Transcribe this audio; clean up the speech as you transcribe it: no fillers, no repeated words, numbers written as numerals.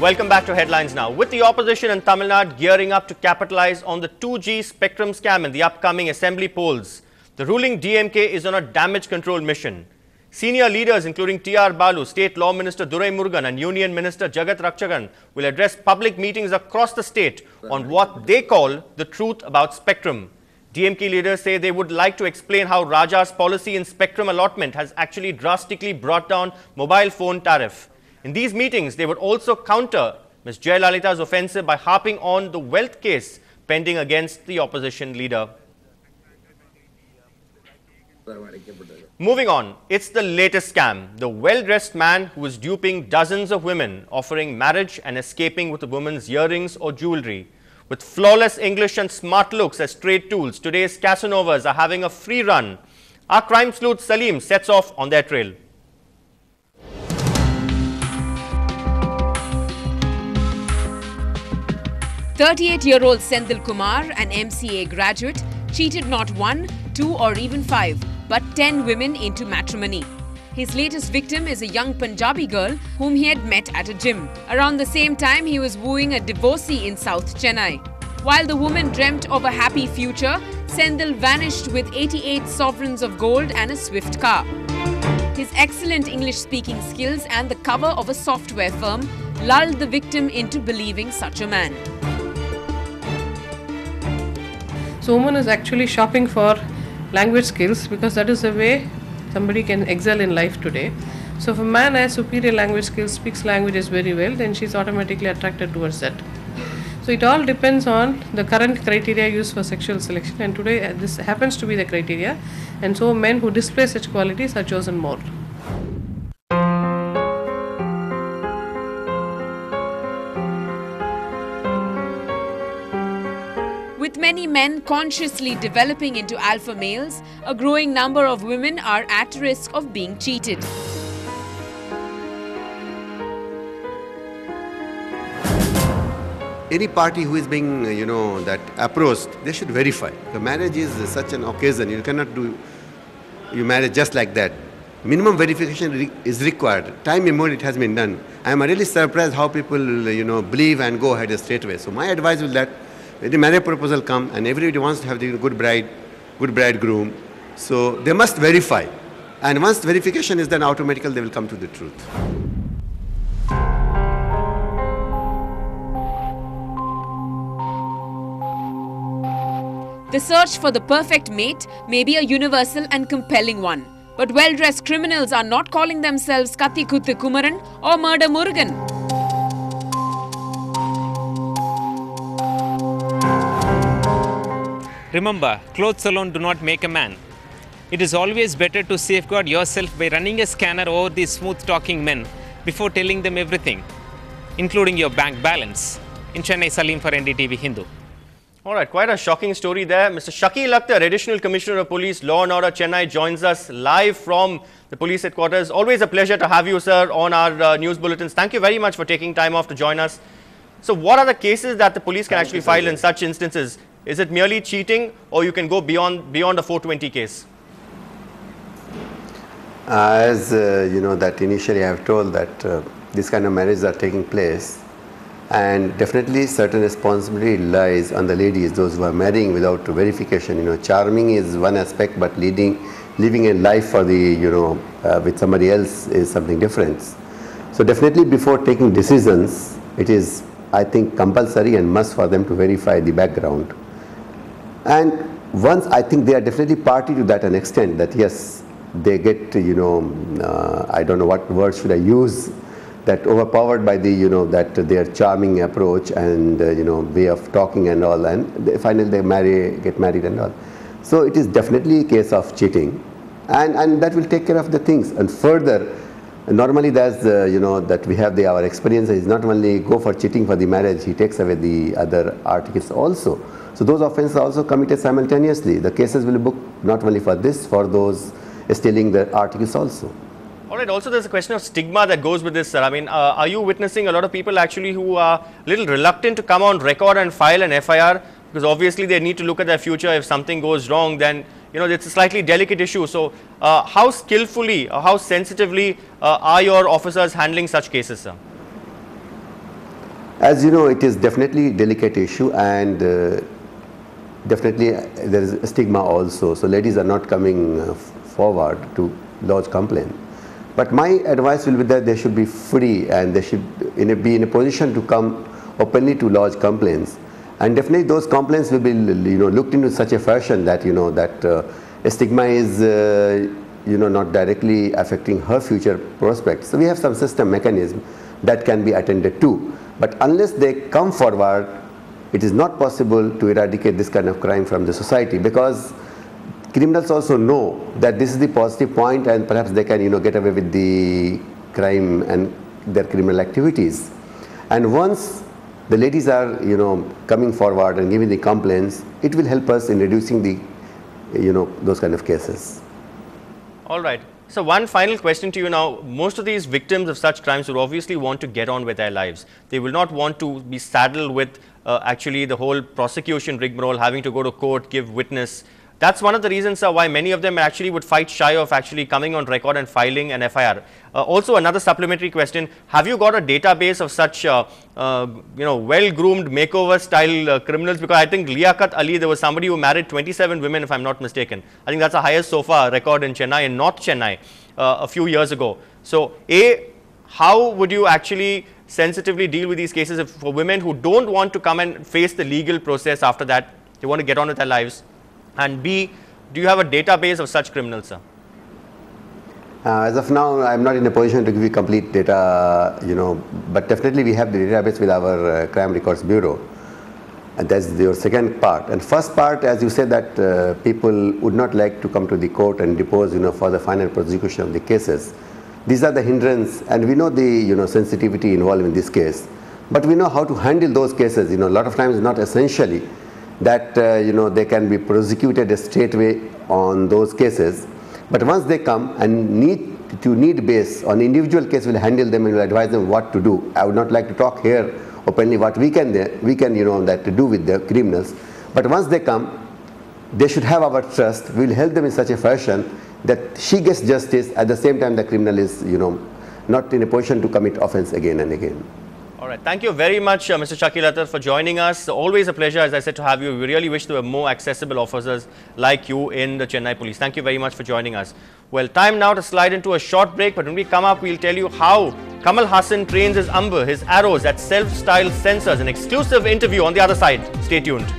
Welcome back to Headlines Now. With the opposition in Tamil Nadu gearing up to capitalize on the 2G spectrum scam in the upcoming assembly polls, the ruling DMK is on a damage control mission. Senior leaders including T.R. Balu, State Law Minister Durai Murugan and Union Minister Jagat Rakchagan will address public meetings across the state on what they call the truth about spectrum. DMK leaders say they would like to explain how Raja's policy in spectrum allotment has actually drastically brought down mobile phone tariff. In these meetings, they would also counter Ms. Jayalalitha's offensive by harping on the wealth case pending against the opposition leader. Moving on, it's the latest scam. The well-dressed man who is duping dozens of women, offering marriage and escaping with a woman's earrings or jewelry. With flawless English and smart looks as trade tools, today's Casanovas are having a free run. Our crime sleuth Salim sets off on their trail. "38-year-old Senthil Kumar, an MCA graduate, cheated not 1, 2 or even 5, but 10 women into matrimony. His latest victim is a young Punjabi girl whom he had met at a gym. Around the same time, he was wooing a divorcee in South Chennai. While the woman dreamt of a happy future, Senthil vanished with 88 sovereigns of gold and a swift car. His excellent English-speaking skills and the cover of a software firm lulled the victim into believing such a man. So woman is actually shopping for language skills because that is the way somebody can excel in life today. So if a man has superior language skills, speaks languages very well, then she's automatically attracted towards that. So it all depends on the current criteria used for sexual selection, and today this happens to be the criteria, and so men who display such qualities are chosen more. With many men consciously developing into alpha males, a growing number of women are at risk of being cheated. Any party who is being, that approached, they should verify. The marriage is such an occasion. You cannot do your marriage just like that. Minimum verification is required. Time immemorial it has been done. I am really surprised how people, believe and go ahead straight away. So my advice is that when the marriage proposal come and everybody wants to have the good bride, good bridegroom, so they must verify. And once verification is done, automatically they will come to the truth. The search for the perfect mate may be a universal and compelling one. But well-dressed criminals are not calling themselves Kathi Kuthu Kumaran or Murder Murugan. Remember, clothes alone do not make a man. It is always better to safeguard yourself by running a scanner over these smooth-talking men before telling them everything, including your bank balance. In Chennai, Salim for NDTV Hindu. All right, quite a shocking story there. Mr. Shakil Akhtar, Additional Commissioner of Police, Law and Order, Chennai, joins us live from the police headquarters. Always a pleasure to have you, sir, on our news bulletins. Thank you very much for taking time off to join us. So what are the cases that the police can actually file in such instances? Is it merely cheating, or you can go beyond a 420 case? As that initially I have told that this kind of marriages are taking place, and definitely certain responsibility lies on the ladies, those who are marrying without verification. Charming is one aspect, but living a life for the with somebody else is something different. So definitely before taking decisions, it is, I think, compulsory and must for them to verify the background. And once, I think they are definitely party to that an extent that yes, they get I don't know what word should I use, that overpowered by the that their charming approach and way of talking and all, and finally they get married and all. So it is definitely a case of cheating, and that will take care of the things. And further, normally there's that we have our experience is not only go for cheating for the marriage, he takes away the other articles also. So those offenses are also committed simultaneously. The cases will book not only for this, for those stealing the articles also. All right, also there's a question of stigma that goes with this, sir. I mean, are you witnessing a lot of people actually who are a little reluctant to come on record and file an FIR? Because obviously they need to look at their future. If something goes wrong, then, it's a slightly delicate issue. So how skillfully, or how sensitively are your officers handling such cases, sir? As you know, it is definitely a delicate issue, and definitely there is a stigma also. So ladies are not coming forward to lodge complaint. But my advice will be that they should be free, and they should be in a position to come openly to lodge complaints. And definitely those complaints will be looked into such a fashion that that a stigma is not directly affecting her future prospects. So we have some system mechanism that can be attended to. But unless they come forward, it is not possible to eradicate this kind of crime from the society, because criminals also know that this is the positive point, and perhaps they can get away with the crime and their criminal activities. And once the ladies are coming forward and giving the complaints, it will help us in reducing the those kind of cases. All right. So one final question to you now. Most of these victims of such crimes would obviously want to get on with their lives. They will not want to be saddled with actually the whole prosecution rigmarole, having to go to court, give witness. That's one of the reasons why many of them actually would fight shy of actually coming on record and filing an FIR. Also, another supplementary question: have you got a database of such well-groomed makeover style criminals? Because I think Liaquat Ali, there was somebody who married 27 women, if I'm not mistaken. I think that's the highest so far record in Chennai, in North Chennai, a few years ago. So, how would you actually sensitively deal with these cases for women who don't want to come and face the legal process after that? They want to get on with their lives. And B, do you have a database of such criminals, sir? As of now, I'm not in a position to give you complete data, but definitely we have the database with our Crime Records Bureau. And that's your second part. And first part, as you said, that people would not like to come to the court and depose, for the final prosecution of the cases. These are the hindrance, and we know the, sensitivity involved in this case. But we know how to handle those cases, a lot of times not essentially that they can be prosecuted straightway on those cases, but once they come and need base on individual case, will handle them and will advise them what to do. I would not like to talk here openly what we can that to do with the criminals, but once they come, they should have our trust. We will help them in such a fashion that she gets justice, at the same time the criminal is not in a position to commit offense again and again. All right. Thank you very much, Mr. Shakil Attar, for joining us. Always a pleasure, as I said, to have you. We really wish there were more accessible officers like you in the Chennai Police. Thank you very much for joining us. Well, time now to slide into a short break, but when we come up, we'll tell you how Kamal Haasan trains his Amber, his arrows at self-styled sensors. An exclusive interview on the other side. Stay tuned.